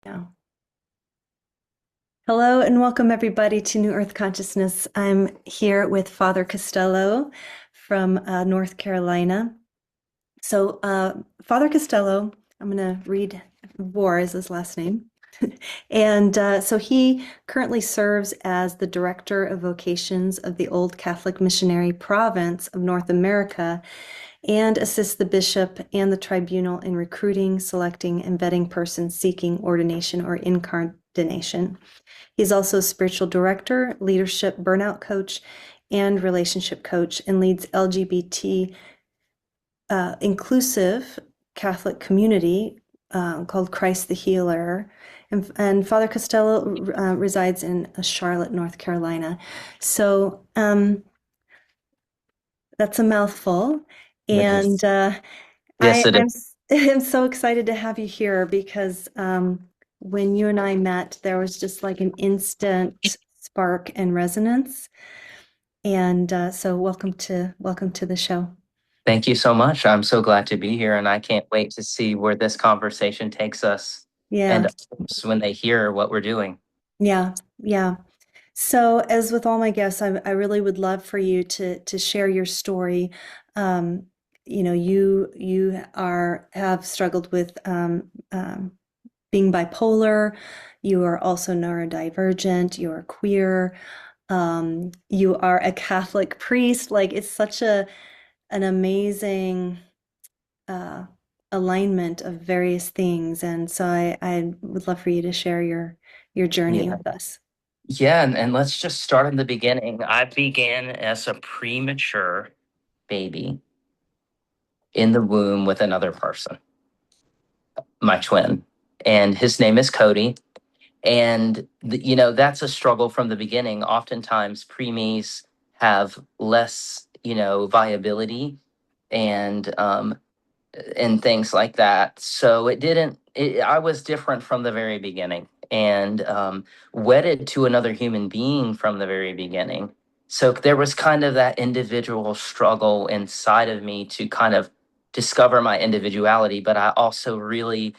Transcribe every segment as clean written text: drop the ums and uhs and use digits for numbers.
Yeah. Hello and welcome everybody to New Earth Consciousness. I'm here with Father Castello from North Carolina. Father Castello, I'm going to read Vore is his last name. And so he currently serves as the director of vocations of the Old Catholic Missionary Province of North America and assists the bishop and the tribunal in recruiting, selecting, and vetting persons seeking ordination or incarnation. He's also a spiritual director, leadership burnout coach, and relationship coach, and leads LGBT inclusive Catholic community called Christ the Healer. And Father Costello resides in Charlotte, North Carolina. So that's a mouthful. It And is. Yes, it is. I'm I'm so excited to have you here because when you and I met, there was just like an instant spark and resonance. And so welcome to the show. Thank you so much. I'm so glad to be here, and I can't wait to see where this conversation takes us Yeah, and others when they hear what we're doing. yeah, yeah. So as with all my guests, I really would love for you to share your story. Um, you are have struggled with being bipolar. You are also neurodivergent. You are queer. You are a Catholic priest. Like it's such an amazing uh, alignment of various things. And so I would love for you to share your journey Yeah. with us. Yeah, and let's just start in the beginning. I began as a premature baby in the womb with another person, my twin, and his name is Cody. And that's a struggle from the beginning. Oftentimes, preemies have less, viability and things like that. So I was different from the very beginning and wedded to another human being from the very beginning. So there was kind of that individual struggle inside of me to kind of discover my individuality, but I also really,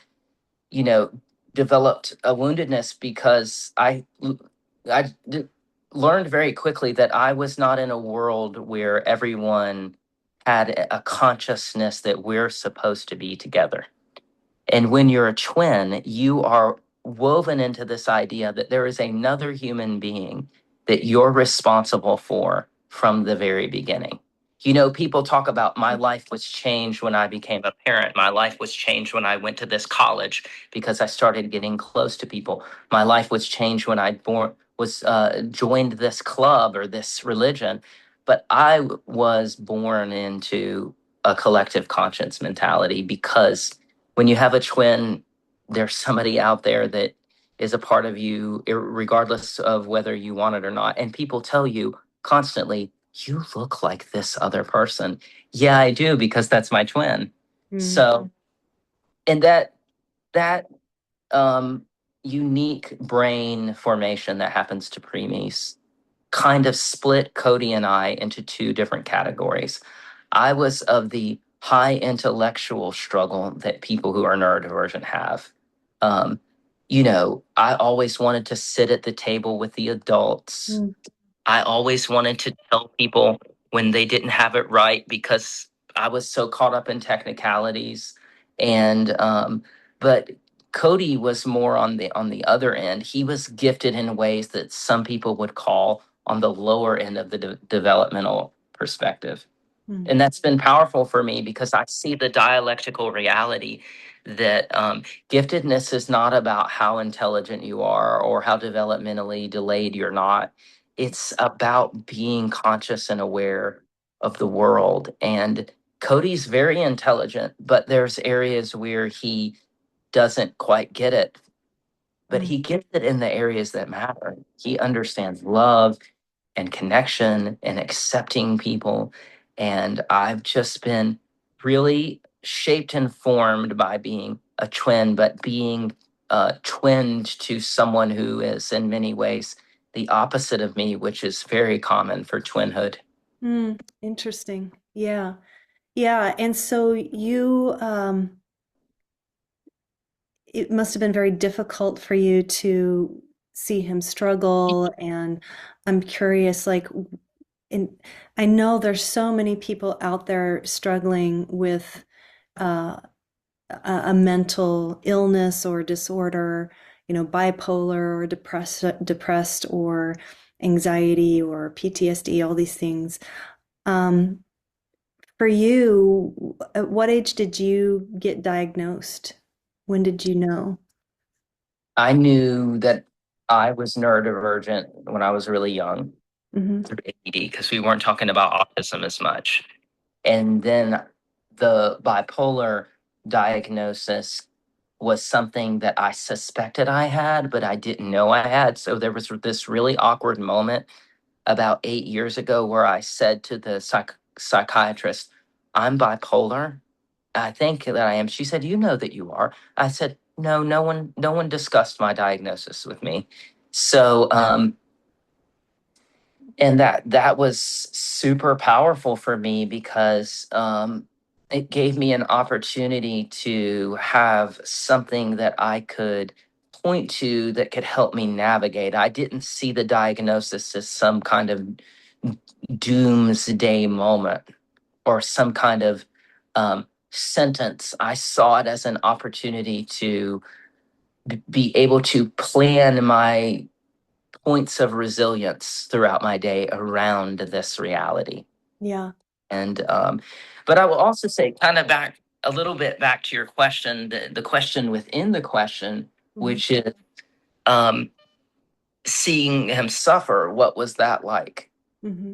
you know, developed a woundedness because I d- learned very quickly that I was not in a world where everyone had a consciousness that we're supposed to be together. And when you're a twin, you are woven into this idea that there is another human being that you're responsible for from the very beginning. People talk about my life was changed when I became a parent. My life was changed when I went to this college because I started getting close to people. My life was changed when I was joined this club or this religion. But I was born into a collective conscience mentality because when you have a twin, there's somebody out there that is a part of you, regardless of whether you want it or not. And people tell you constantly, you look like this other person. Yeah, I do, because that's my twin. Mm, So, and that um, unique brain formation that happens to preemies kind of split Cody and I into two different categories. I was of the high intellectual struggle that people who are neurodivergent have. Um, I always wanted to sit at the table with the adults. mm, I always wanted to tell people when they didn't have it right because I was so caught up in technicalities. And but Cody was more on the other end. He was gifted in ways that some people would call on the lower end of the developmental perspective. mm, And that's been powerful for me because I see the dialectical reality that giftedness is not about how intelligent you are or how developmentally delayed you're not. It's about being conscious and aware of the world. And Cody's very intelligent, but there's areas where he doesn't quite get it, but mm. he gets it in the areas that matter. He understands love and connection and accepting people. And I've just been really shaped and formed by being a twin, but being twinned to someone who is in many ways the opposite of me, which is very common for twinhood. Mm. Interesting. Yeah. Yeah. And so you it must have been very difficult for you to see him struggle. And I'm curious, like, in, I know there's so many people out there struggling with uh, a mental illness or disorder, bipolar or depressed or anxiety or PTSD, all these things. Um, for you, at what age did you get diagnosed? When did you know? I knew that I was neurodivergent when I was really young Hmm. through ADD because we weren't talking about autism as much. And then the bipolar diagnosis was something that I suspected I had, but I didn't know I had. So there was this really awkward moment about 8 years ago where I said to the psychiatrist, I'm bipolar. I think that I am. She said, you know that you are. I said, no, no one discussed my diagnosis with me. So, and that was super powerful for me because it gave me an opportunity to have something that I could point to that could help me navigate. I didn't see the diagnosis as some kind of doomsday moment or some kind of sentence. I saw it as an opportunity to be able to plan my points of resilience throughout my day around this reality. Yeah. And but I will also say, kind of back a little bit back to your question, the question within the question, Hmm. which is um, seeing him suffer. What was that like? Hmm.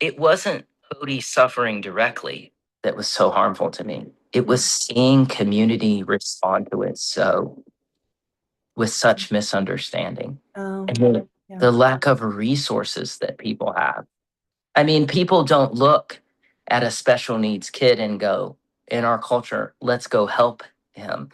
It wasn't Cody suffering directly that was so harmful to me. It was Hmm. seeing community respond to it so with such misunderstanding Oh, and the yeah. lack of resources that people have. I mean, people don't look at a special needs kid and go, in our culture, let's go help him.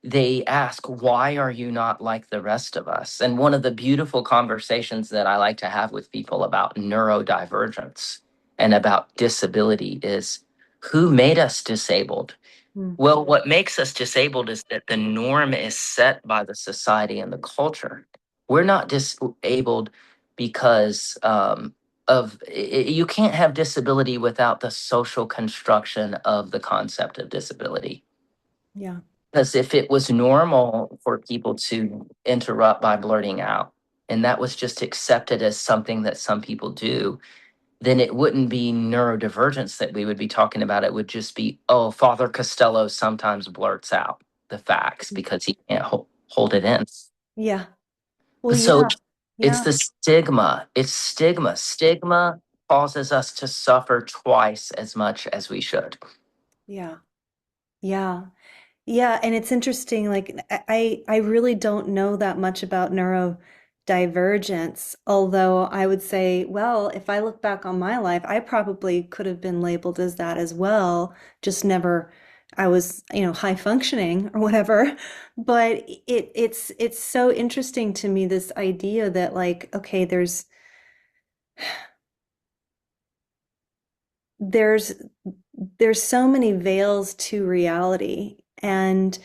They ask, why are you not like the rest of us? And one of the beautiful conversations that I like to have with people about neurodivergence and about disability is who made us disabled? Mm. Well, what makes us disabled is that the norm is set by the society and the culture. We're not disabled because you can't have disability without the social construction of the concept of disability. Yeah. Because if it was normal for people to interrupt by blurting out, and that was just accepted as something that some people do, then it wouldn't be neurodivergence that we would be talking about. It would just be, oh, Father Costello sometimes blurts out the facts because he can't hold it in. Yeah. Well, But so yeah. it's Yeah. the stigma. It's stigma. Stigma causes us to suffer twice as much as we should. Yeah. Yeah. Yeah, and it's interesting, like I really don't know that much about neurodivergence, although I would say, well, if I look back on my life, I probably could have been labeled as that as well, just never I was, high functioning or whatever. But it's so interesting to me, this idea that, like, okay, there's there's so many veils to reality, and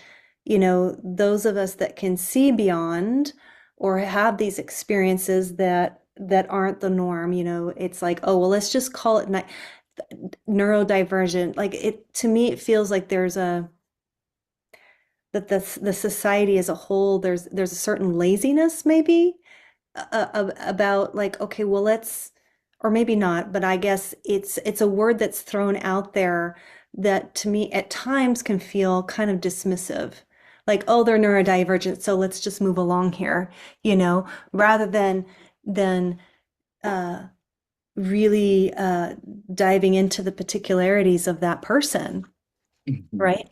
those of us that can see beyond or have these experiences that aren't the norm, it's like, oh well, let's just call it neurodivergent. Like, it to me, it feels like there's a that the society as a whole, there's a certain laziness maybe about, like, okay, well, let's, or maybe not, but I guess it's a word that's thrown out there that to me at times can feel kind of dismissive. Like, oh, they're neurodivergent, so let's just move along here, rather than uh, really diving into the particularities of that person, Mhm. right?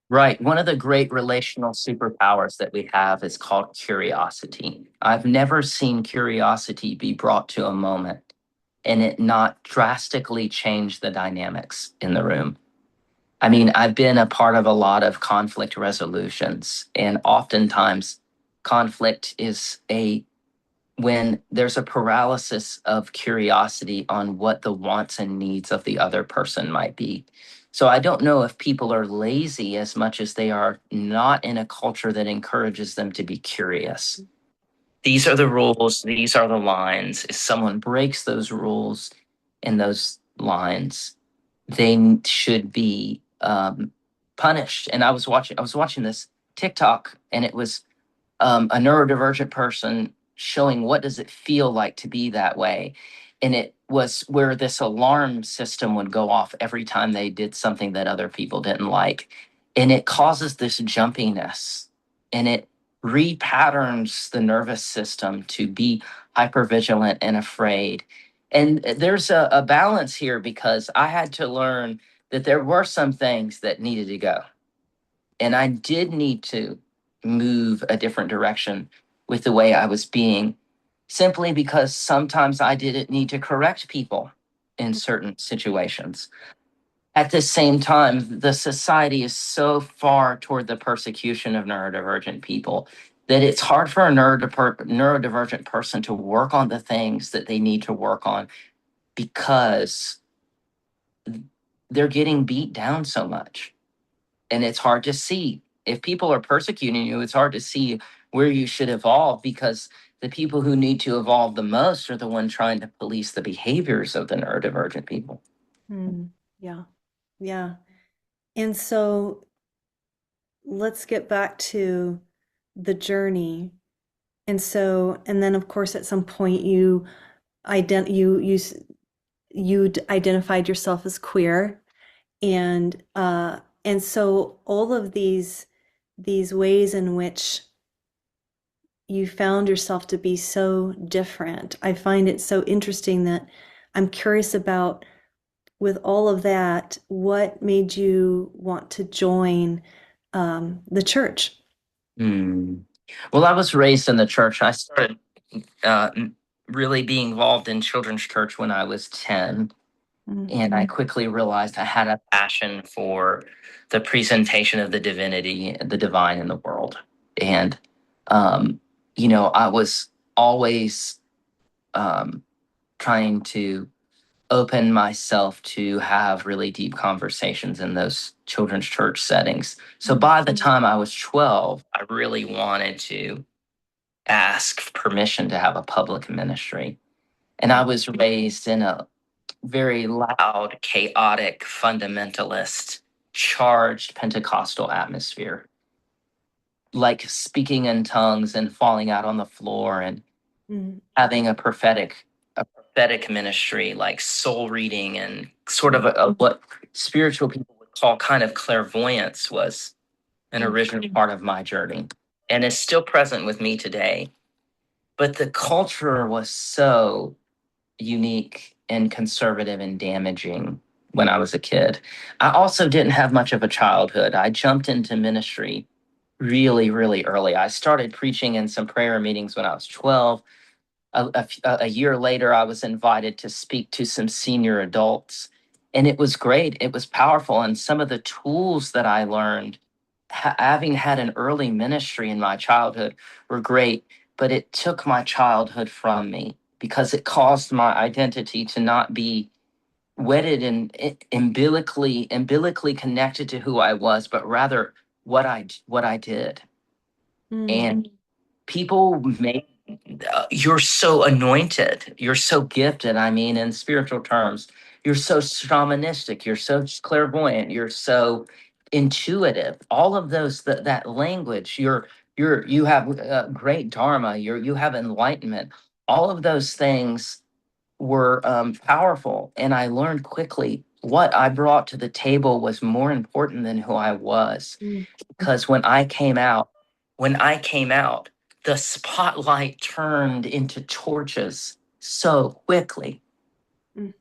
Right. One of the great relational superpowers that we have is called curiosity. I've never seen curiosity be brought to a moment and it not drastically change the dynamics in the room. I mean, I've been a part of a lot of conflict resolutions, and oftentimes conflict is a when there's a paralysis of curiosity on what the wants and needs of the other person might be. So I don't know if people are lazy as much as they are not in a culture that encourages them to be curious. These are the rules, these are the lines. If someone breaks those rules and those lines, they should be punished. And I was watching this TikTok, and it was a neurodivergent person showing what does it feel like to be that way. And it was where this alarm system would go off every time they did something that other people didn't like. And it causes this jumpiness, and it repatterns the nervous system to be hypervigilant and afraid. And there's a balance here, because I had to learn that there were some things that needed to go. And I did need to move a different direction with the way I was being, simply because sometimes I didn't need to correct people in certain situations. At the same time, the society is so far toward the persecution of neurodivergent people that it's hard for a neurodivergent person to work on the things that they need to work on, because they're getting beat down so much. And it's hard to see. If people are persecuting you, it's hard to see where you should evolve, because the people who need to evolve the most are the ones trying to police the behaviors of the neurodivergent people. Mm, yeah, yeah. And so let's get back to the journey. And so, and then of course, at some point ident you you s- you identified yourself as queer, and so all of these ways in which you found yourself to be so different. I find it so interesting that I'm curious about, with all of that, what made you want to join the church? Hmm. Well, I was raised in the church. I started uh, really being involved in children's church when I was 10. Mm, And I quickly realized I had a passion for the presentation of the divinity, the divine in the world. And, um, I was always um, trying to open myself to have really deep conversations in those children's church settings. So by the time I was 12, I really wanted to ask permission to have a public ministry. And I was raised in a very loud, chaotic, fundamentalist, charged Pentecostal atmosphere, like speaking in tongues and falling out on the floor, and mm, having a prophetic ministry, like soul reading, and sort of what spiritual people would call kind of clairvoyance, was an mm, original part of my journey, and is still present with me today. But the culture was so unique and conservative and damaging when I was a kid. I also didn't have much of a childhood. I jumped into ministry really, really early. I started preaching in some prayer meetings when I was 12. A year later, I was invited to speak to some senior adults, and it was great. It was powerful. And some of the tools that I learned, having had an early ministry in my childhood, were great, but it took my childhood from me, because it caused my identity to not be wedded and umbilically connected to who I was, but rather what I did. mm, And people make you're so anointed, you're so gifted. I mean, in spiritual terms, you're so shamanistic, you're so clairvoyant, you're so intuitive. All of those, that language, you have great dharma, you have enlightenment. All of those things were powerful, and I learned quickly what I brought to the table was more important than who I was. mm, Because when I came out, the spotlight turned into torches so quickly. mm.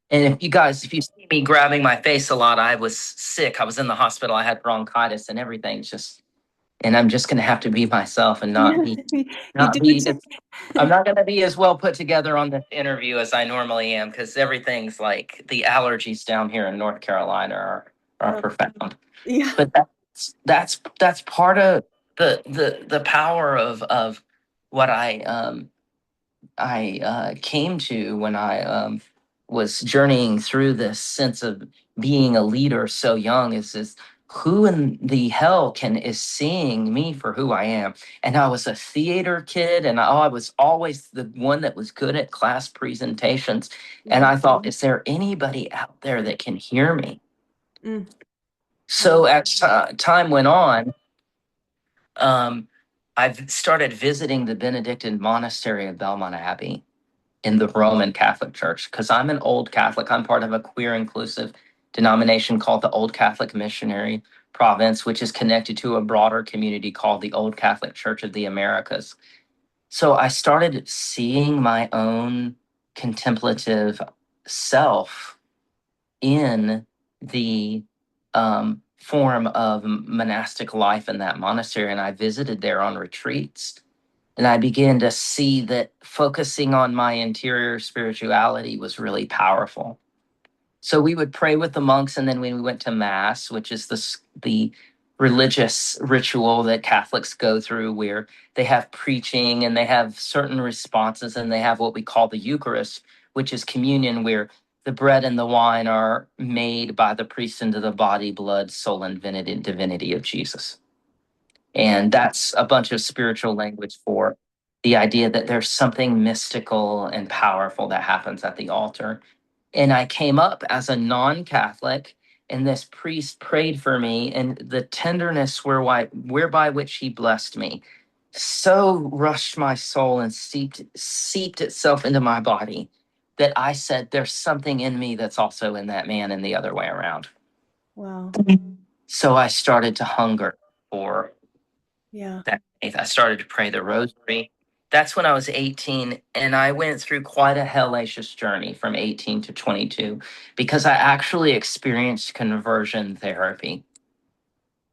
And if you see me grabbing my face a lot, I was sick. I was in the hospital. I had bronchitis and everything. And I'm just going to have to be myself and Yeah, you not do it be. too. I'm not going to be as well put together on this interview as I normally am, because everything's like the allergies down here in North Carolina are Oh, profound. yeah. But that's part of the power of what I came to when I was journeying through this sense of being a leader so young is this, who in the hell is seeing me for who I am? And I was a theater kid, and I was always the one that was good at class presentations. And Mm, I thought, is there anybody out there that can hear me? mm, So wow. as time went on, um, I've started visiting the Benedictine monastery of Belmont Abbey in the Roman Catholic Church because I'm an old Catholic. I'm part of a queer inclusive denomination called the Old Catholic Missionary Province, which is connected to a broader community called the Old Catholic Church of the Americas. So I started seeing my own contemplative self in the form of monastic life in that monastery. And I visited there on retreats. And I began to see that focusing on my interior spirituality was really powerful. So we would pray with the monks, and then when we went to mass, which is the religious ritual that Catholics go through, where they have preaching and they have certain responses, and they have what we call the Eucharist, which is communion, where the bread and the wine are made by the priest into the body, blood, soul, and divinity of Jesus. And that's a bunch of spiritual language for the idea that there's something mystical and powerful that happens at the altar. And I came up as a non-Catholic, and this priest prayed for me, and the tenderness whereby which he blessed me so rushed my soul and seeped itself into my body that I said, there's something in me that's also in that man and the other way around. Wow. So I started to hunger for Yeah. that faith. I started to pray the rosary. That's when I was 18, and I went through quite a hellacious journey from 18 to 22 because I actually experienced conversion therapy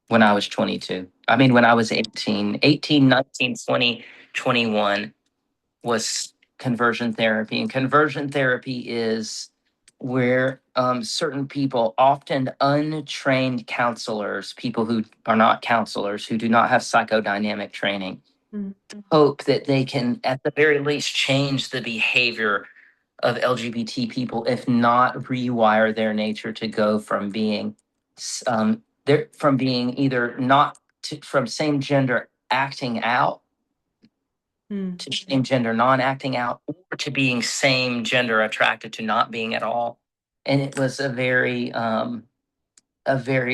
when I was 22. I mean, when I was 18, 19, 20, 21 was conversion therapy. And conversion therapy is where certain people, often untrained counselors, people who are not counselors, who do not have psychodynamic training, Mm, hope that they can, at the very least, change the behavior of LGBT people, if not rewire their nature to go from being from being either not from same gender acting out mm, to same gender non acting out, or to being same gender attracted to not being at all. And it was a very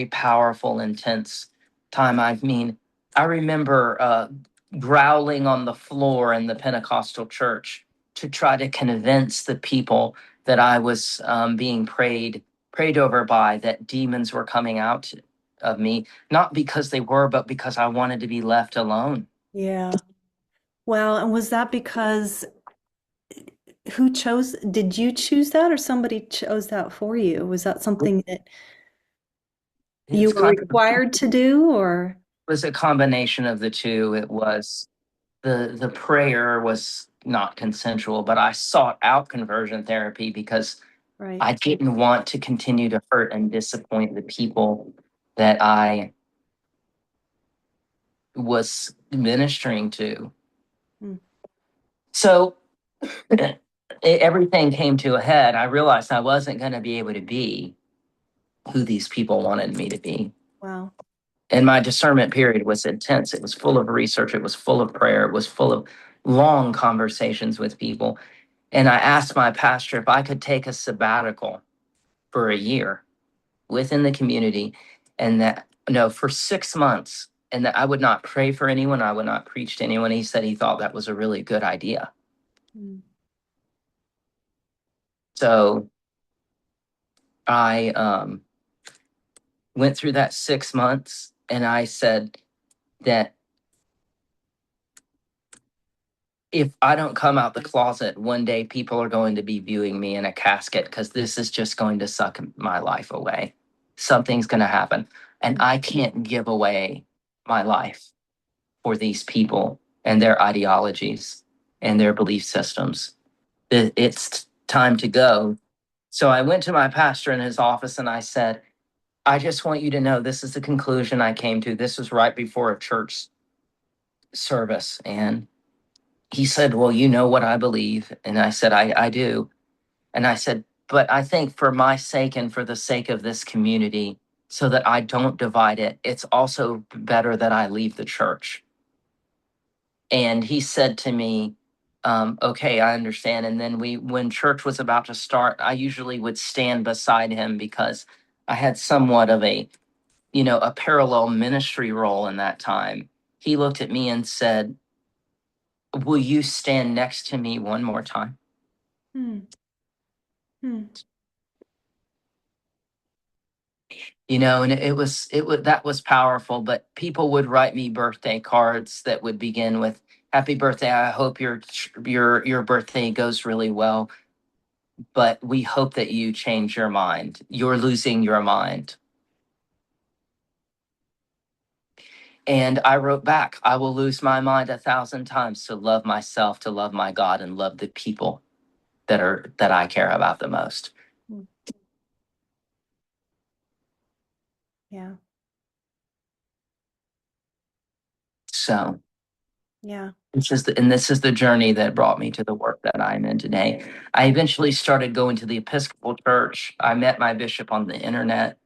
powerful, intense time. I mean, I remember growling on the floor in the Pentecostal church to try to convince the people that I was being prayed over by, that demons were coming out of me, not because they were, but because I wanted to be left alone. yeah. Wow. And was that because did you choose that or somebody chose that for you? Was that something that you It's were kind of required to do or? was a combination of the two. It was the prayer was not consensual, but I sought out conversion therapy because Right. I didn't want to continue to hurt and disappoint the people that I was ministering to. Mm, So everything came to a head. I realized I wasn't going to be able to be who these people wanted me to be. wow. And my discernment period was intense. It was full of research. It was full of prayer. It was full of long conversations with people. And I asked my pastor if I could take a sabbatical for a year within the community, and that, no, for 6 months, and that I would not pray for anyone. I would not preach to anyone. He said he thought that was a really good idea. Mm, So I went through that 6 months, and I said that if I don't come out the closet, one day people are going to be viewing me in a casket because this is just going to suck my life away. Something's going to happen. And mm, I can't give away my life for these people and their ideologies and their belief systems. It's time to go. So I went to my pastor in his office and I said, I just want you to know this is the conclusion I came to. This was right before a church service. And he said, well, you know what I believe. And I said, I do. And I said, But I think for my sake and for the sake of this community, so that I don't divide it, it's also better that I leave the church. And he said to me, okay, I understand. And then when church was about to start, I usually would stand beside him because I had somewhat of a parallel ministry role in that time. He looked at me and said, will you stand next to me one more time? Hmm. Hmm. And it was that was powerful. But people would write me birthday cards that would begin with "Happy birthday. I hope your birthday goes really well, but we hope that you change your mind. You're losing your mind." And I wrote back, "I will lose my mind 1,000 times to love myself, to love my God, and love the people that I care about the most." Hmm. Yeah. So Yeah. this is the journey that brought me to the work that I'm in today. I eventually started going to the Episcopal Church. I met my bishop on the internet,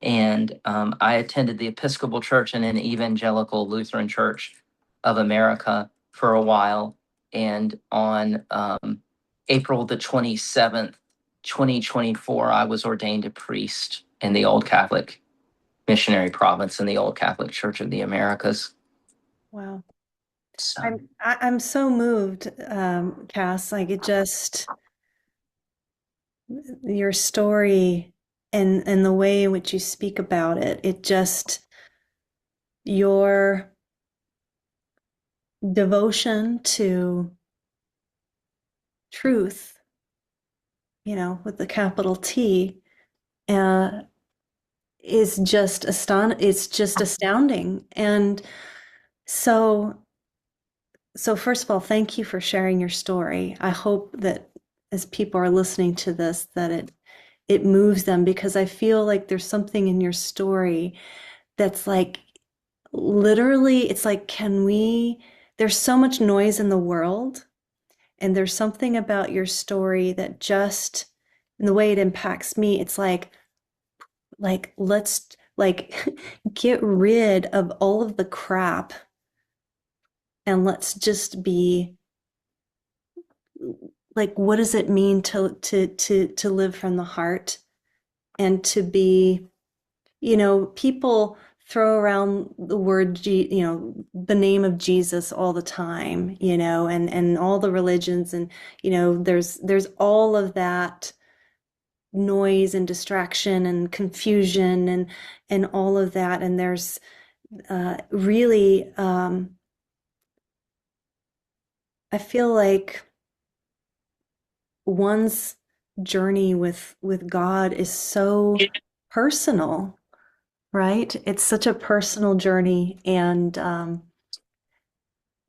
and I attended the Episcopal Church and an Evangelical Lutheran Church of America for a while. And on April the 27th, 2024, I was ordained a priest in the Old Catholic Missionary Province in the Old Catholic Church of the Americas. Wow. So, I'm so moved, Cass. Like it just your story and the way in which you speak about it, it just your devotion to truth, with the capital T, uh, is just it's just astounding. And so so first of all, thank you for sharing your story. I hope that as people are listening to this, that it moves them because I feel like there's something in your story that's like literally, it's like, there's so much noise in the world, and there's something about your story that just, in the way it impacts me, it's let's get rid of all of the crap and let's just be like, what does it mean to live from the heart and to be, people throw around the word, the name of Jesus all the time, and all the religions, and there's all of that noise and distraction and confusion and all of that, and there's really, I feel like one's journey with God is so personal, right? It's such a personal journey, and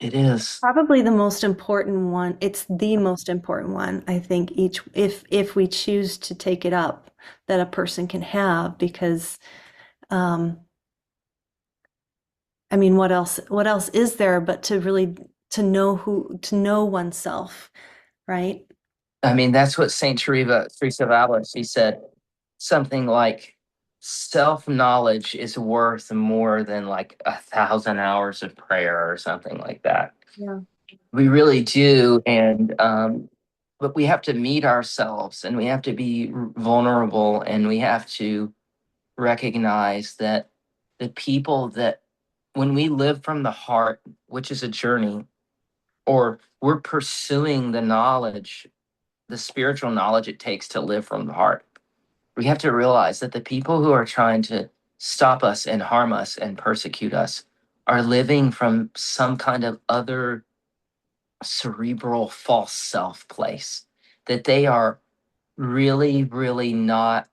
it is. probably the most important one. It's the most important one, I think, each if we choose to take it up, that a person can have, because um, I mean, what else is there but to really to know oneself, right? I mean, that's what Saint Teresa of Avila, she said something like, self knowledge is worth more than like 1,000 hours of prayer or something like that. Yeah. We really do. But we have to meet ourselves, and we have to be vulnerable, and we have to recognize that the people that, when we live from the heart, which is a journey, or we're pursuing the spiritual knowledge it takes to live from the heart, we have to realize that the people who are trying to stop us and harm us and persecute us are living from some kind of other cerebral false self place, that they are really, really not,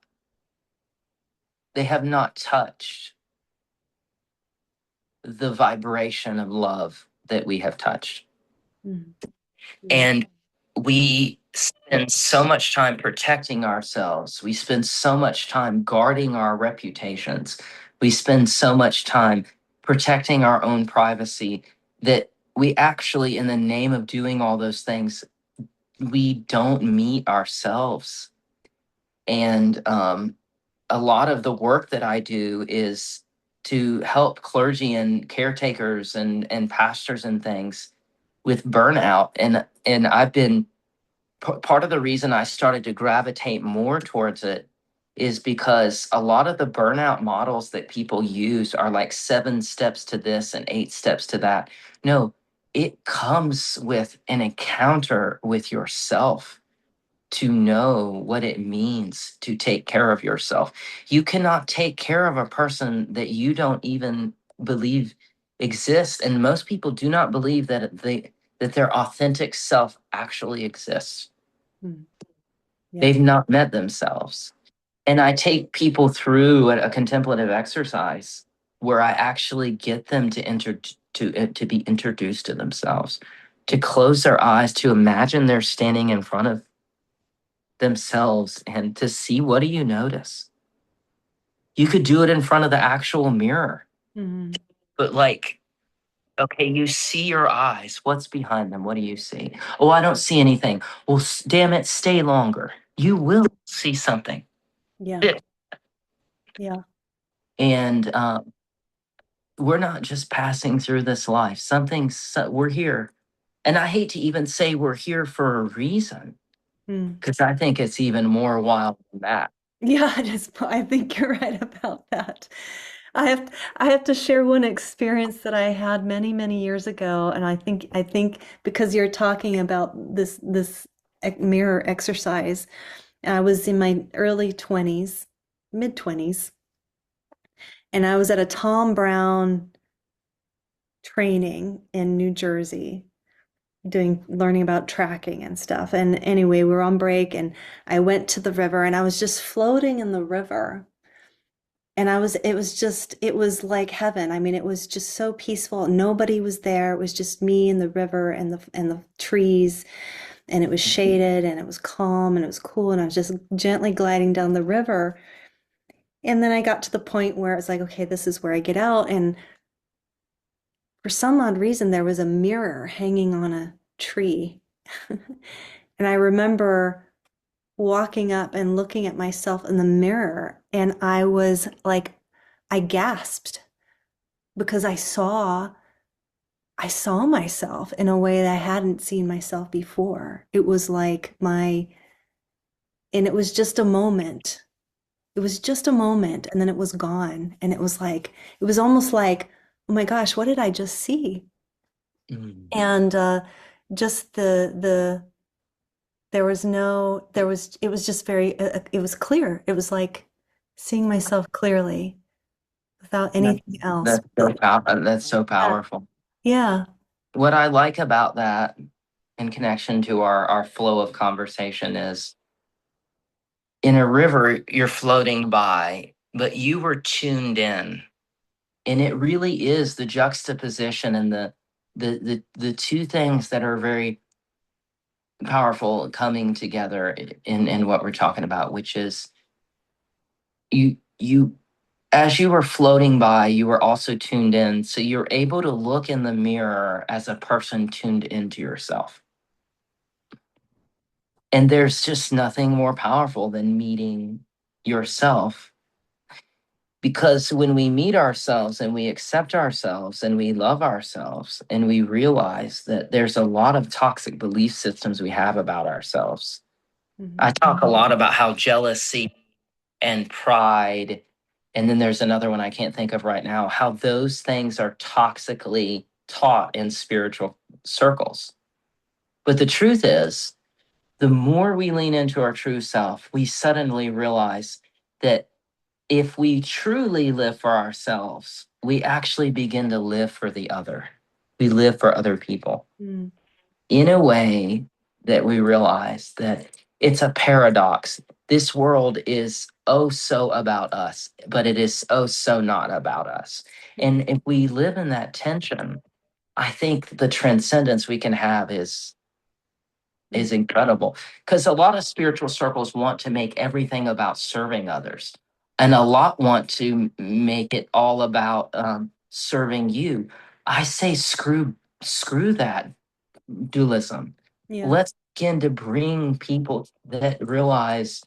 they have not touched the vibration of love that we have touched. Mhm. Yeah. And we spend so much time protecting ourselves. We spend so much time guarding our reputations. We spend so much time protecting our own privacy that we actually, in the name of doing all those things, we don't meet ourselves. And a lot of the work that I do is to help clergy and caretakers and pastors and things with burnout. And I've been part of the reason I started to gravitate more towards it is because a lot of the burnout models that people use are like 7 steps to this and 8 steps to that. No, it comes with an encounter with yourself to know what it means to take care of yourself. You cannot take care of a person that you don't even believe exists, and most people do not believe that their authentic self actually exists. Mm. Yeah. They've not met themselves. And I take people through a contemplative exercise where I actually get them to be introduced to themselves, to close their eyes, to imagine they're standing in front of themselves and to see, what do you notice? You could do it in front of the actual mirror, Mm. but like, okay, you see your eyes. What's behind them? What do you see? Oh, I don't see anything. Well, damn it, stay longer. You will see something. Yeah. Yeah. Yeah. And we're not just passing through this life. We're here. And I hate to even say we're here for a reason, Mm. because I think it's even more wild than that. Yeah, it is. I think you're right about that. I have to share one experience that I had many, many years ago, and I think because you're talking about this mirror exercise, I was in my early 20s, mid 20s, and I was at a Tom Brown training in New Jersey doing learning about tracking and stuff. And anyway, we were on break and I went to the river and I was just floating in the river. And it was like heaven. I mean, it was just so peaceful. Nobody was there. It was just me and the river and the trees, and it was shaded and it was calm and it was cool. And I was just gently gliding down the river. And then I got to the point where it's like, okay, this is where I get out. And for some odd reason, there was a mirror hanging on a tree. And I remember walking up and looking at myself in the mirror, and I was like, I gasped because I saw myself in a way that I hadn't seen myself before. It was like and it was just a moment. It was just a moment, and then it was gone. And it was almost like, oh my gosh, what did I just see? Mm. And just there was no, there was, it was just it was clear. It was like seeing myself clearly without That, anything else. that's so Yeah. powerful. Yeah. What I like about that, in connection to our flow of conversation, is in a river, you're floating by, but you were tuned in. And it really is the juxtaposition and the two things that are very powerful coming together in what we're talking about, which is you as you were floating by, you were also tuned in. So you're able to look in the mirror as a person tuned into yourself. And there's just nothing more powerful than meeting yourself, because when we meet ourselves and we accept ourselves and we love ourselves and we realize that there's a lot of toxic belief systems we have about ourselves. I Mhm. talk a lot about how jealousy and pride, and then there's another one I can't think of right now, how those things are toxically taught in spiritual circles. But the truth is, the more we lean into our true self, we suddenly realize that if we truly live for ourselves, we actually begin to live for the other. We live for other people Mm. in a way that we realize that it's a paradox. This world is oh so about us, but it is oh so not about us. Mm. And if we live in that tension, I think the transcendence we can have Mm. is incredible, because a lot of spiritual circles want to make everything about serving others, and a lot want to make it all about serving you. I say screw that dualism. Yeah. Let's begin to bring people that realize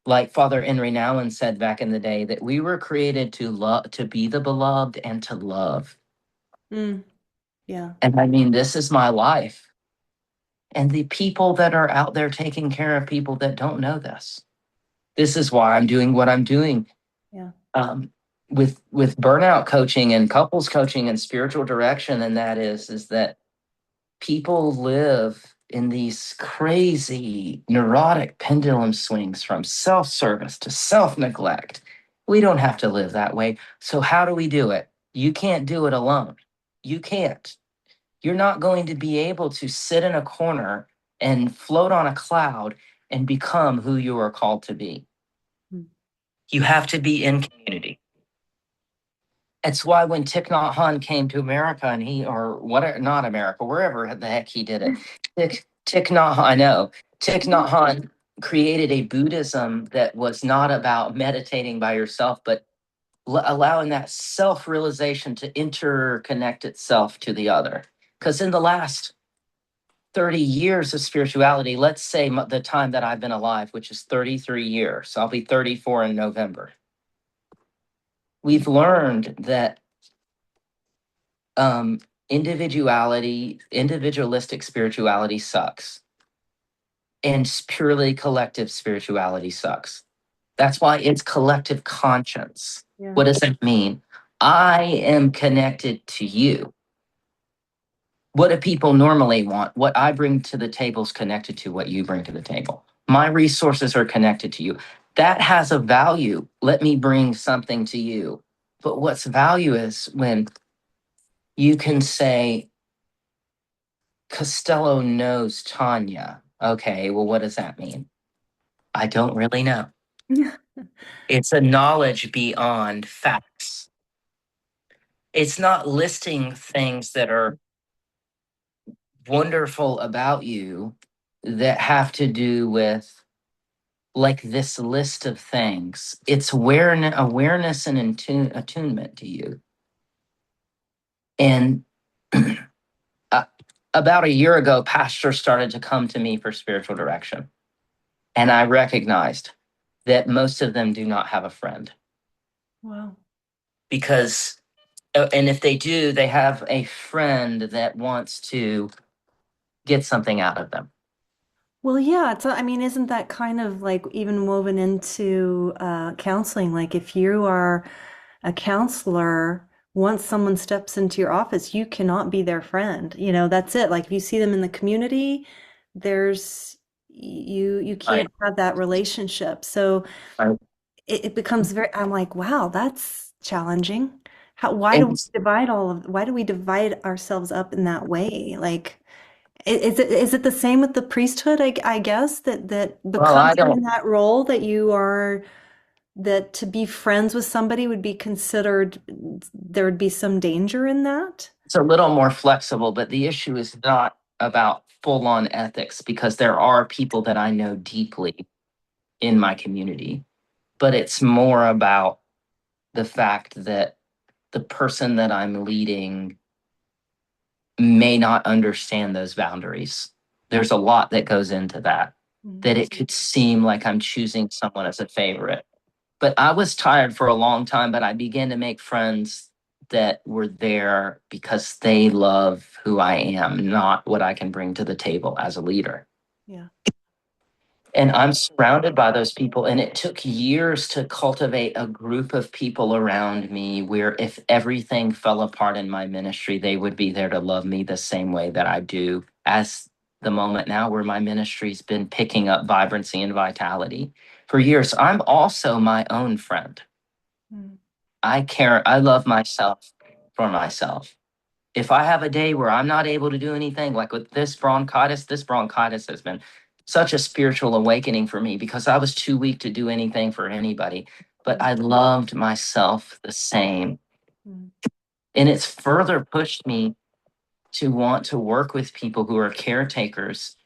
Like Father Henry Nouwen said back in the day, that we were created to love, to be the beloved and to love. Mm, yeah. And I mean, this is my life. And the people that are out there taking care of people that don't know this. This is why I'm doing what I'm doing. Yeah. Um, with burnout coaching and couples coaching and spiritual direction, and that is that people live in these crazy neurotic pendulum swings from self-service to self-neglect. We don't have to live that way. So how do we do it? You can't do it alone. You can't. You're not going to be able to sit in a corner and float on a cloud and become who you are called to be. Mm. You have to be in community. It's why when Thich Nhat Hanh came to America, and he, or whatever, not America, wherever the heck he did it, Thich Nhat Hanh, I know, Thich Nhat Hanh created a Buddhism that was not about meditating by yourself, but allowing that self-realization to interconnect itself to the other. Because in the last 30 years of spirituality, let's say the time that I've been alive, which is 33 years, I'll be 34 in November. We've learned that um, individualistic spirituality sucks, and purely collective spirituality sucks. That's why it's collective conscience. Yeah. What does that mean? I am connected to you. What do people normally want? What I bring to the table is connected to what you bring to the table. My resources are connected to you. That has a value. Let me bring something to you. But what's value is when you can say, Castello knows Tania. Okay, well, what does that mean? I don't really know. It's a knowledge beyond facts. It's not listing things that are wonderful about you that have to do with like this list of things. It's awareness and attunement to you. And uh, about a year ago, pastors started to come to me for spiritual direction. And I recognized that most of them do not have a friend. Wow. Because, and if they do, they have a friend that wants to get something out of them. Well, yeah, I mean, isn't that kind of like even woven into counseling? Like, if you are a counselor, once someone steps into your office, you cannot be their friend. You know, that's it. Like, if you see them in the community, there's you Right. can't have that relationship. So Right. it becomes very, I'm like, wow, that's challenging. Why do we And why do we divide ourselves up in that way? Like, is it the same with the priesthood, I guess, that well, because I you're in don't, that role that you are that to be friends with somebody would be considered there would be some danger in that? it's a little more flexible, but the issue is not about full on ethics because there are people that I know deeply in my community, but it's more about the fact that the person that I'm leading may not understand those boundaries. There's a lot that goes into that, Mm. that it could seem like I'm choosing someone as a favorite. But I was tired for a long time, but I began to make friends that were there because they love who I am, not what I can bring to the table as a leader. Yeah. And I'm surrounded by those people. And it took years to cultivate a group of people around me where if everything fell apart in my ministry, they would be there to love me the same way that I do, as the moment now where my ministry's been picking up vibrancy and vitality for years. I'm also my own friend. Mm. I care, I love myself for myself. If I have a day where I'm not able to do anything, like with this bronchitis has been such a spiritual awakening for me because I was too weak to do anything for anybody. But Mm. I loved myself the same. Mm. And it's further pushed me to want to work with people who are caretakers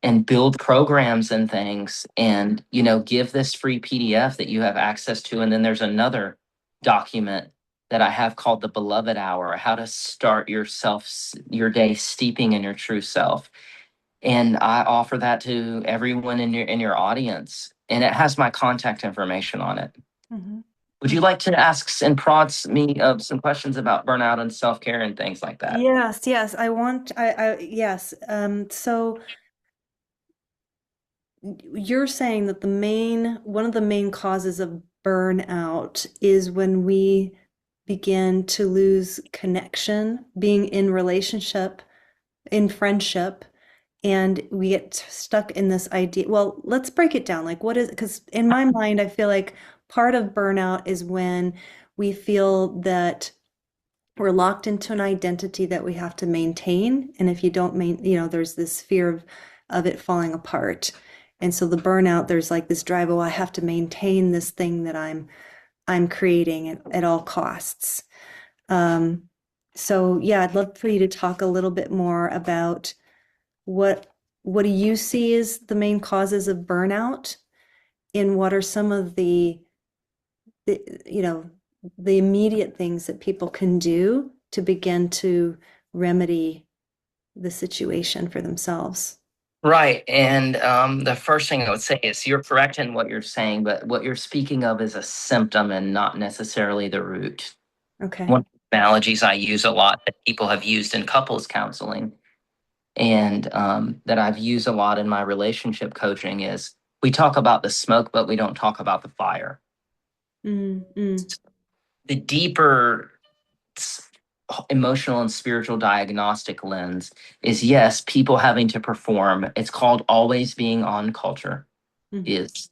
and build programs and things and give this free PDF that you have access to. And then there's another document that I have called the Beloved Hour, how to start your day steeping in your true self. And I offer that to everyone in your audience. and it has my contact information on it. Mhm. Would you like to ask and prods me some questions about burnout and self-care and things like that? Yes, yes, yes. So you're saying that one of the main causes of burnout is when we begin to lose connection, being in relationship, in friendship, and we get stuck in this idea. Well, let's break it down. Like, what is, because in my mind, I feel like part of burnout is when we feel that we're locked into an identity that we have to maintain. And if you don't there's this fear of it falling apart. And so the burnout, there's like this drive, oh, I have to maintain this thing that I'm creating at all costs. Um, so yeah, I'd love for you to talk a little bit more about what what do you see as the main causes of burnout, and what are some of the you know the immediate things that people can do to begin to remedy the situation for themselves. Right. And the first thing I would say is you're correct in what you're saying, but what you're speaking of is a symptom and not necessarily the root. Okay. One of the analogies I use a lot that people have used in couples counseling and that I've used a lot in my relationship coaching is we talk about the smoke, but we don't talk about the fire. Mm, mm, The deeper emotional and spiritual diagnostic lens is yes, people having to perform. It's called always being on culture mm. is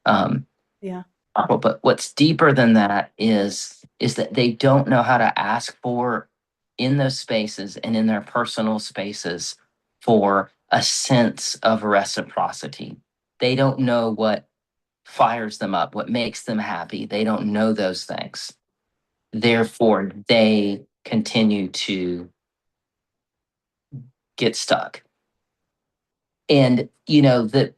um Yeah. but what's deeper than that is that they don't know how to ask for in those spaces and in their personal spaces for a sense of reciprocity. They don't know what fires them up, what makes them happy. They don't know those things. Therefore, they continue to get stuck. And the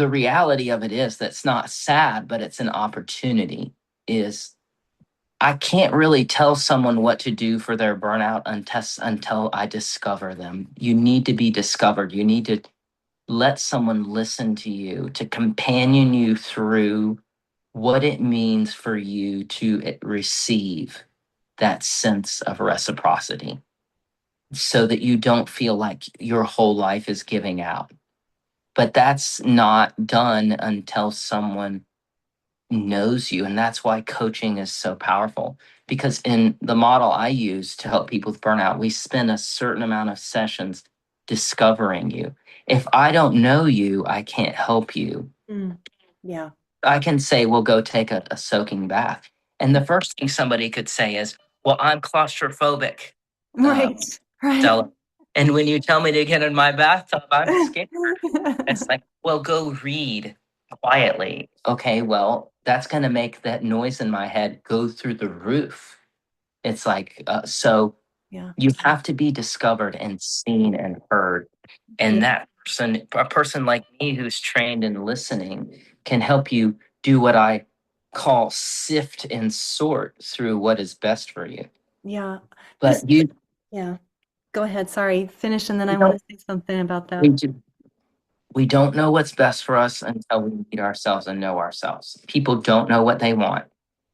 reality of it is that's not sad, but it's an opportunity. Is I can't really tell someone what to do for their burnout until I discover them. You need to be discovered. You need to let someone listen to you, to companion you through what it means for you to receive that sense of reciprocity so that you don't feel like your whole life is giving out. But that's not done until someone knows you. And that's why coaching is so powerful. Because in the model I use to help people with burnout, we spend a certain amount of sessions discovering you. If I don't know you, I can't help you. Mm. Yeah. I can say, well, go take a soaking bath. And the first thing somebody could say is, well, I'm claustrophobic. Right. Right. Stella. And when you tell me to get in my bathtub, I'm scared. It's like, well, go read quietly. Okay, well, that's going to make that noise in my head go through the roof. It's like, so Yeah. you have to be discovered and seen and heard. And Yeah. that person, a person like me who's trained in listening, can help you do what I call sift and sort through what is best for you. Yeah. This, But you, yeah. Go ahead. Sorry. Finish, and then we I want to don't, say something about we that. do, we don't know what's best for us until we meet ourselves and know ourselves. People don't know what they want.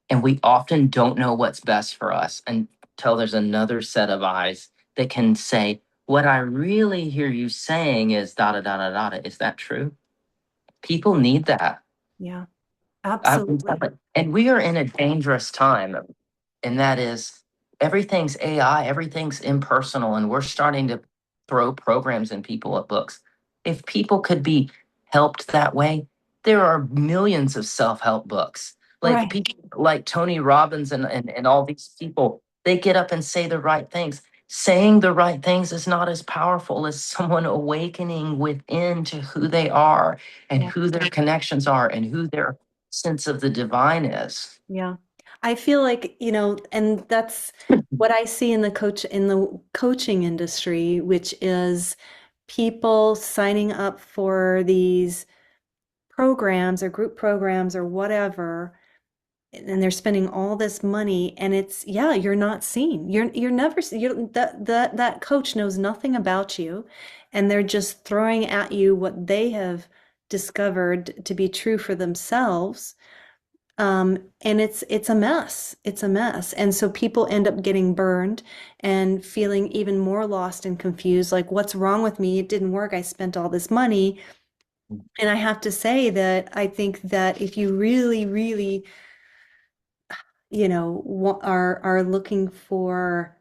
And we often don't know what's best for us until there's another set of eyes that can say, what I really hear you saying is da da da da da. Is that true? People need that. Yeah. I've been Absolutely. telling, and we are in a dangerous time, and that is everything's AI, everything's impersonal, and we're starting to throw programs in people at books. If people could be helped that way, there are millions of self-help books. Like Right. people like Tony Robbins and all these people, they get up and say the right things. Saying the right things is not as powerful as someone awakening within to who they are and Yeah. who their connections are and who their sense of the divine is. Yeah. I feel like, and that's what I see in the coaching industry, which is people signing up for these programs or group programs or whatever, and they're spending all this money, and it's, yeah, you're not seen. You're never that coach knows nothing about you, and they're just throwing at you what they have discovered to be true for themselves. And it's a mess. It's a mess. And so people end up getting burned and feeling even more lost and confused. Like, what's wrong with me? It didn't work. I spent all this money. And I have to say that I think that if you really, really, are looking for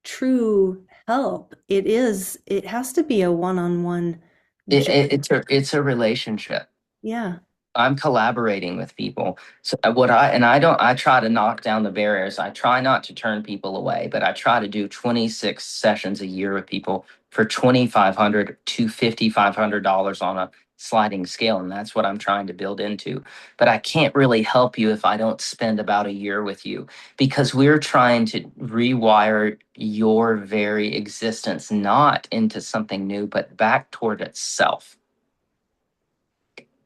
true help, it has to be a one-on-one journey. It's a relationship. Yeah. I'm collaborating with people. So what I and I don't I try to knock down the barriers. I try not to turn people away, but I try to do 26 sessions a year with people for $2,500 to $5,500 on a sliding scale, and that's what I'm trying to build into. But I can't really help you if I don't spend about a year with you because we're trying to rewire your very existence not into something new, but back toward itself.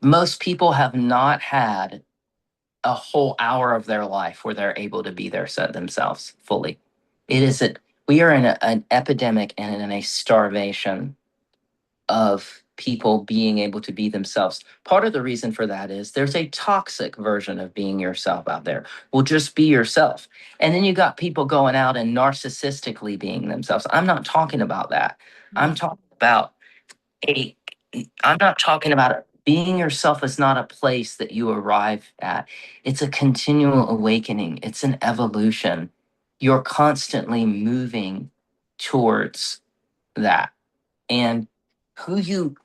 Most people have not had a whole hour of their life where they're able to be themselves fully. It is that we are in an epidemic and in a starvation of people being able to be themselves. Part of the reason for that is there's a toxic version of being yourself out there. Well, just be yourself. And then you got people going out and narcissistically being themselves. I'm not talking about that. I'm talking about a I'm not talking about it. Being yourself is not a place that you arrive at. It's a continual awakening. It's an evolution. You're constantly moving towards that. And who you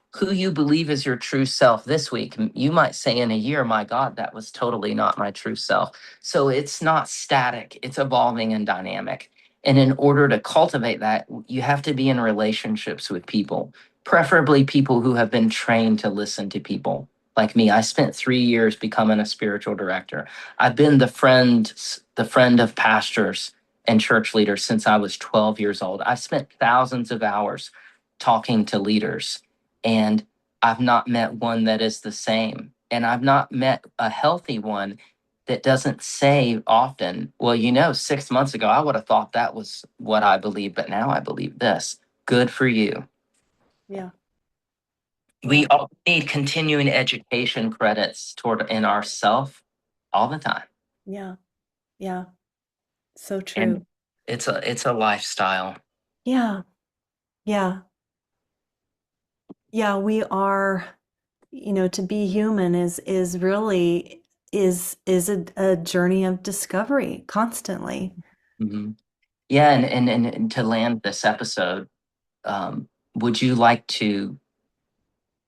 believe is your true self this week, you might say in a year, my God, that was totally not my true self. So it's not static, it's evolving and dynamic. And in order to cultivate that, you have to be in relationships with people, preferably people who have been trained to listen to people. Like me, I spent 3 years becoming a spiritual director. I've been the friend of pastors and church leaders since I was 12 years old. I've spent thousands of hours talking to leaders, and I've not met one that is the same. And I've not met a healthy one that doesn't say often, well, 6 months ago, I would have thought that was what I believe, but now I believe this. Good for you. Yeah. We Yeah. all need continuing education credits toward in ourself all the time. Yeah. Yeah. So And true. it's a lifestyle. Yeah. Yeah. Yeah. We are, to be human is really is a journey of discovery constantly. Mhm. Yeah, and to land this episode, would you like to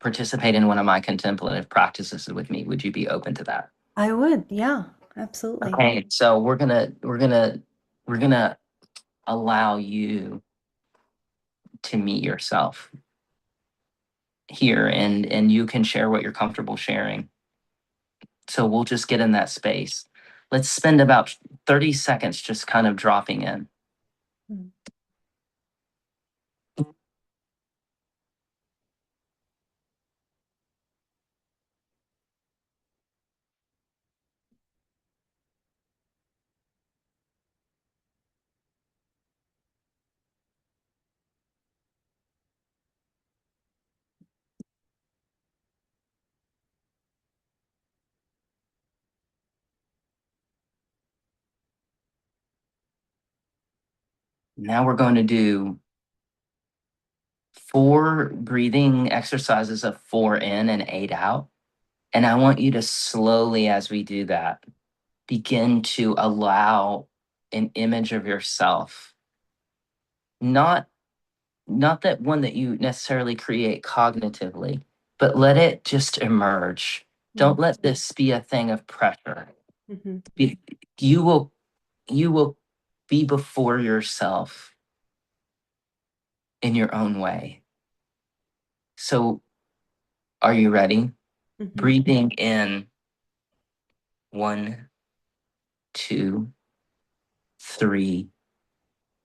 participate in one of my contemplative practices with me? Would you be open to that? I would. Yeah. Absolutely. Okay, so we're gonna allow you to meet yourself here, and you can share what you're comfortable sharing. So we'll just get in that space. Let's spend about 30 seconds just kind of dropping in. Mm. Now we're going to do 4 breathing exercises of 4 in and 8 out. And I want you to slowly, as we do that, begin to allow an image of yourself, not not that one that you necessarily create cognitively, but let it just emerge. Mm. Don't let this be a thing of pressure. Mhm. Be- You will you will be before yourself in your own way. So, are you ready? Mhm. Breathing in 1, 2, 3,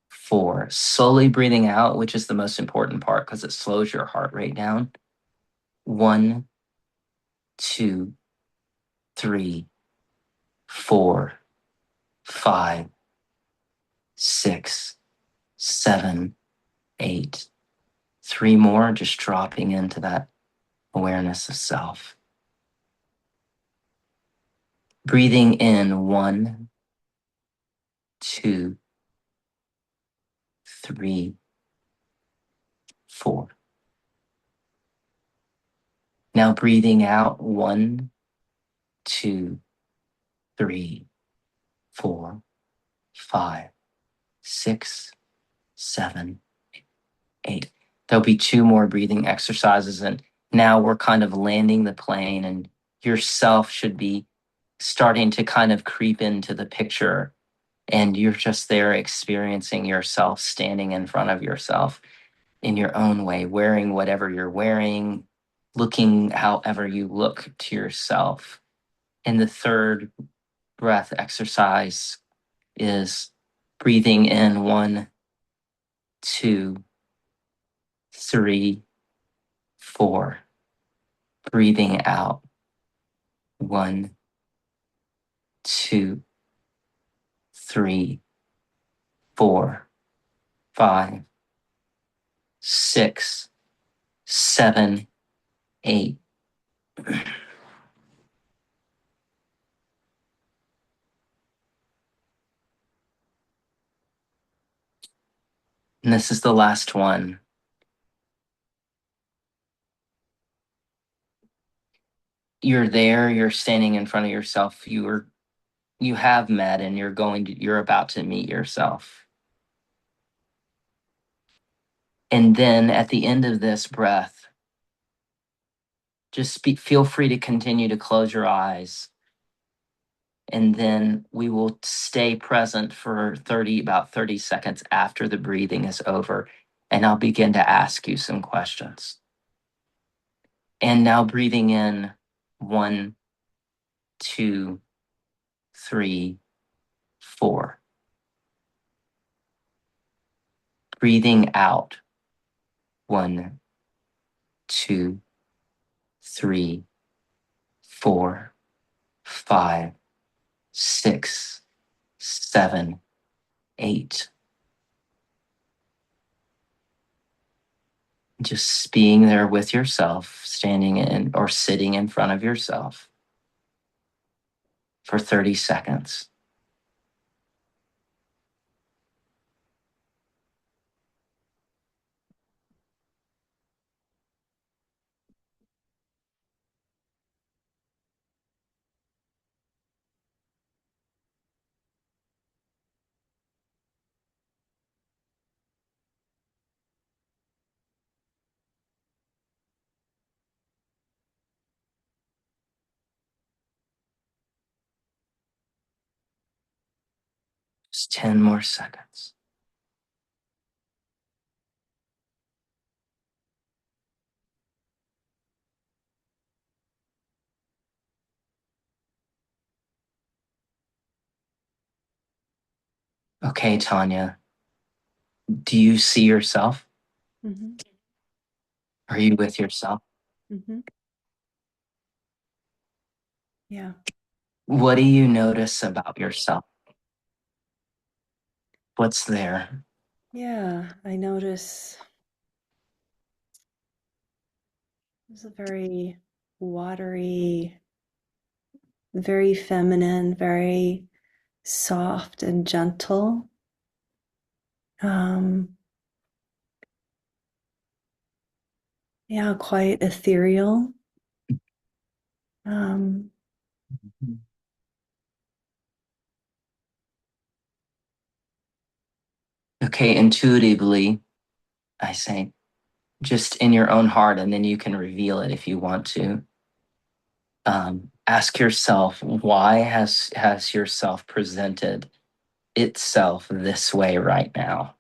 4. Slowly breathing out, which is the most important part because it slows your heart rate down. 1, 2, 3, 4, 5, 6, 7, 8. 3 more, just dropping into that awareness of self. Breathing in 1, 2, 3, 4. Now breathing out 1, 2, 3, 4, 5, 6, 7, 8. There'll be 2 more breathing exercises, and now we're kind of landing the plane, and yourself should be starting to kind of creep into the picture, and you're just there experiencing yourself standing in front of yourself in your own way, wearing whatever you're wearing, looking however you look to yourself. And the third breath exercise is breathing in 1, 2, 3, 4. Breathing out 1, 2, 3, 4, 5, 6, 7, 8. And this is the last one. You're there, you're standing in front of yourself. You have met, and you're about to meet yourself. And then at the end of this breath, just feel free to continue to close your eyes. And then we will stay present for about 30 seconds after the breathing is over. And I'll begin to ask you some questions. And now breathing in 1, 2, 3, 4. Breathing out 1, 2, 3, 4, 5, 6, 7, 8. Just being there with yourself, standing in or sitting in front of yourself for 30 seconds. Just 10 more seconds. Okay, Tania, do you see yourself? Mm-hmm. Are you with yourself? Mm-hmm. Yeah. What do you notice about yourself? What's there? Yeah. I notice it's a very watery, very feminine, very soft and gentle. Um, yeah, quite ethereal. Um, Okay, intuitively, I say, just in your own heart, and then you can reveal it if you want to. Ask yourself, why has yourself presented itself this way right now?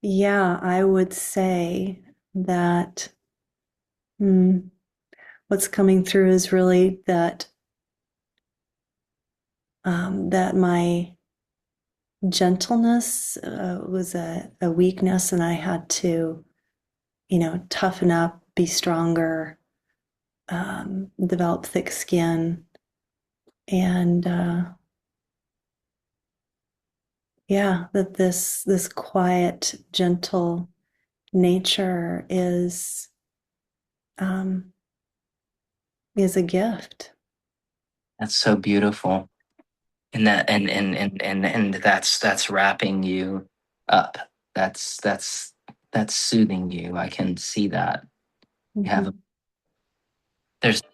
yeah, I would say that what's coming through is really that my gentleness was a weakness, and I had to, toughen up, be stronger, develop thick skin, and yeah, that this quiet, gentle nature um, is a gift. That's so beautiful. And that's wrapping you up. That's soothing you. I can see that. You have Mhm.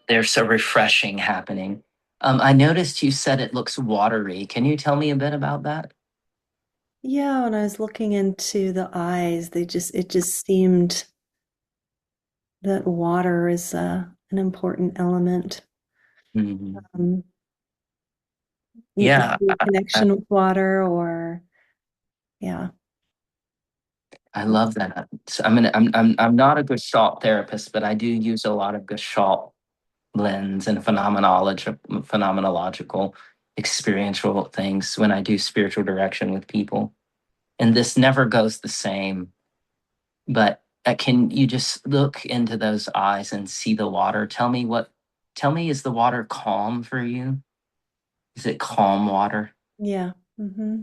there's so refreshing happening. I noticed you said it looks watery. Can you tell me a bit about that? Yeah, when I was looking into the eyes, it just seemed that water is an important element. Mhm. Um, Yeah, maybe a I, connection with water, or yeah. I love that. So I'm not a Gestalt therapist, but I do use a lot of Gestalt lens and phenomenological experiential things when I do spiritual direction with people. And this never goes the same, but can you just look into those eyes and see the water? Tell me, is the water calm for you? Is it calm water? Yeah. Hmm.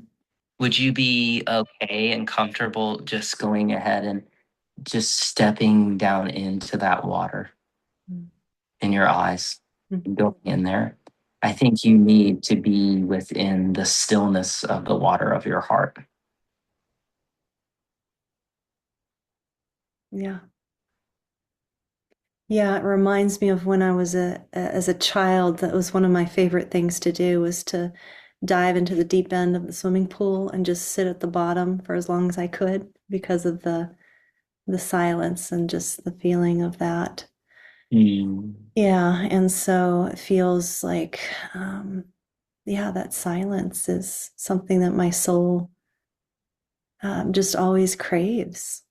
Would you be okay and comfortable just going ahead and just stepping down into that water in your eyes and going in there? I think you need to be within the stillness of the water of your heart. Yeah. Yeah, it reminds me of when I was as a child. That was one of my favorite things to do, was to dive into the deep end of the swimming pool and just sit at the bottom for as long as I could, because of the silence and just the feeling of that. Mm. Yeah, and so it feels like yeah, that silence is something that my soul just always craves.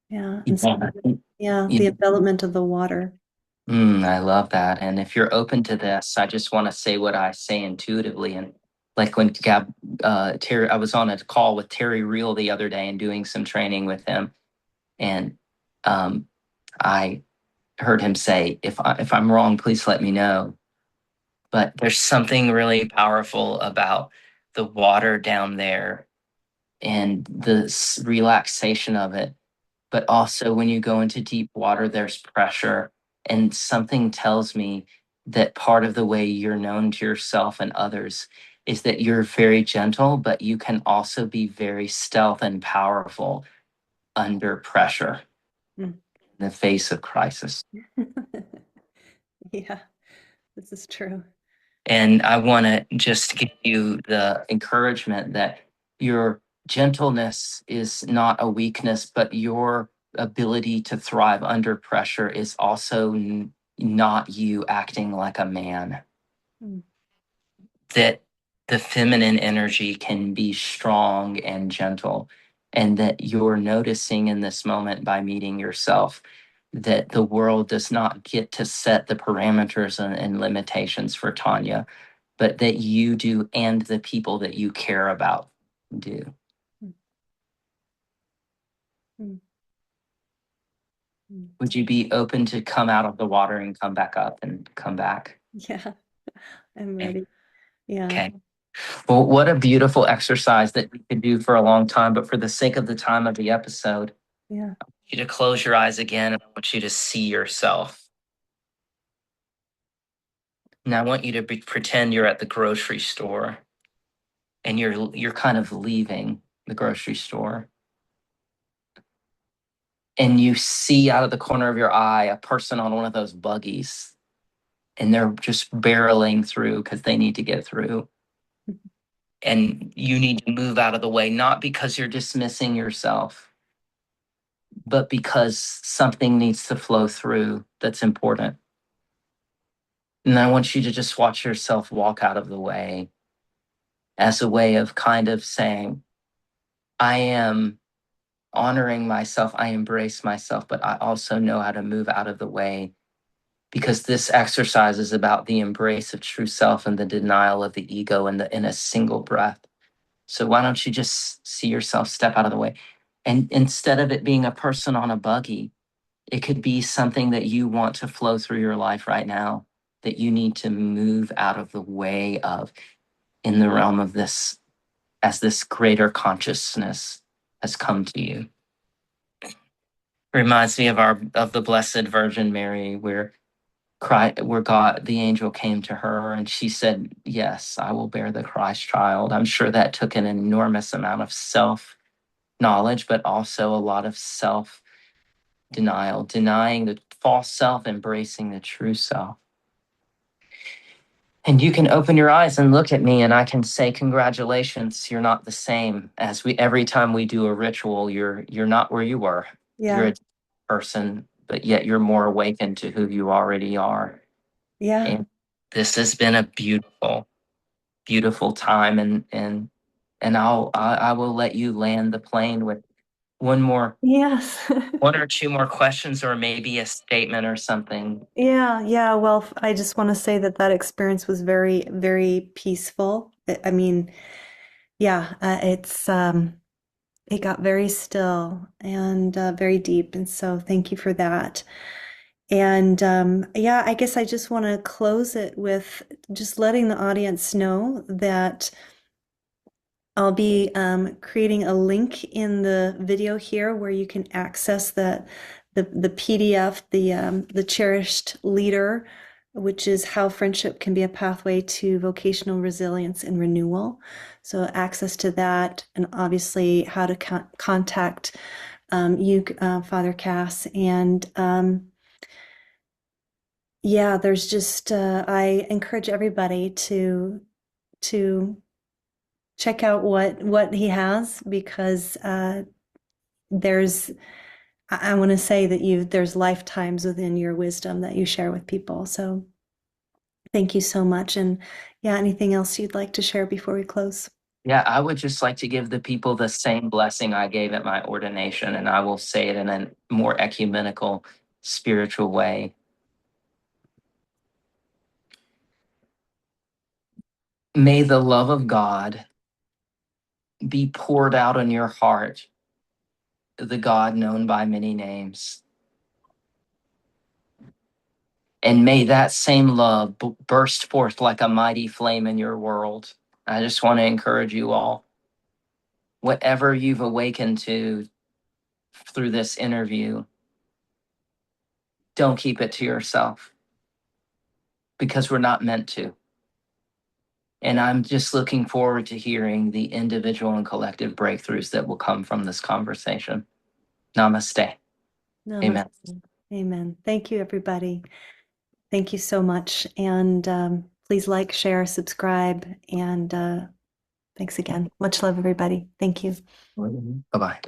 Yeah, and so Yeah. yeah, Yeah. the envelopment of the water. I love that. And if you're open to this, I just want to say what I say intuitively. And like when Terry, I was on a call with Terry Real the other day and doing some training with him. And um, I heard him say, if I'm wrong, please let me know. But there's something really powerful about the water down there and the relaxation of it. But also, when you go into deep water, there's pressure. And something tells me that part of the way you're known to yourself and others is that you're very gentle, but you can also be very stealth and powerful under pressure Mm. in the face of crisis. Yeah, this is true. And I want to just give you the encouragement that your gentleness is not a weakness, but your ability to thrive under pressure is also not you acting like a man. Mm. That the feminine energy can be strong and gentle, and that you're noticing in this moment by meeting yourself that the world does not get to set the parameters and limitations for Tanya, but that you do and the people that you care about do. Mm. Mm. Mm. Would you be open to come out of the water and come back up and come back? Yeah, I'm Okay. ready. Yeah, Okay. Well, what a beautiful exercise that we could do for a long time, but for the sake of the time of the episode, yeah. you to close your eyes again. And I want you to see yourself. Now I want you to pretend you're at the grocery store and you're kind of leaving the grocery store, and you see out of the corner of your eye a person on one of those buggies, and they're just barreling through because they need to get through. And you need to move out of the way, not because you're dismissing yourself, but because something needs to flow through that's important. And I want you to just watch yourself walk out of the way as a way of kind of saying, I am honoring myself, I embrace myself, but I also know how to move out of the way, because this exercise is about the embrace of true self and the denial of the ego in a single breath. So why don't you just see yourself step out of the way? And instead of it being a person on a buggy, it could be something that you want to flow through your life right now, that you need to move out of the way of in the realm of this as this greater consciousness has come to you. Reminds me of the Blessed Virgin Mary, where God, the angel, came to her and she said, "Yes, I will bear the Christ child." I'm sure that took an enormous amount of self knowledge, but also a lot of self denial, denying the false self, embracing the true self. And you can open your eyes and look at me, and I can say, "Congratulations, you're not the same." As we every time we do a ritual, you're not where you were. You're Yeah. a person, but yet you're more awakened to who you already are. Yeah. And this has been a beautiful, beautiful time. And I will let you land the plane with one more, Yes. one or two more questions, or maybe a statement or something. Yeah, yeah. Well, I just want to say that that experience was very, very peaceful. I mean, yeah, it got very still and very deep, and so thank you for that. And yeah, I guess I just want to close it with just letting the audience know that I'll be creating a link in the video here where you can access the PDF, the cherished leader, which is how friendship can be a pathway to vocational resilience and renewal. So access to that, and obviously how to contact you, Father Cass, and yeah, there's just I encourage everybody to check out what he has because there's I want to say that there's lifetimes within your wisdom that you share with people. So thank you so much. And yeah, anything else you'd like to share before we close? Yeah, I would just like to give the people the same blessing I gave at my ordination, and I will say it in a more ecumenical, spiritual way. May the love of God be poured out on your heart, the God known by many names. And may that same love burst forth like a mighty flame in your world. I just want to encourage you all, whatever you've awakened to through this interview, don't keep it to yourself because we're not meant to. And I'm just looking forward to hearing the individual and collective breakthroughs that will come from this conversation. Namaste. Amen. Namaste. Amen. Thank you, everybody. Thank you so much. And please like, share, subscribe. And thanks again. Much love, everybody. Thank you. Bye bye.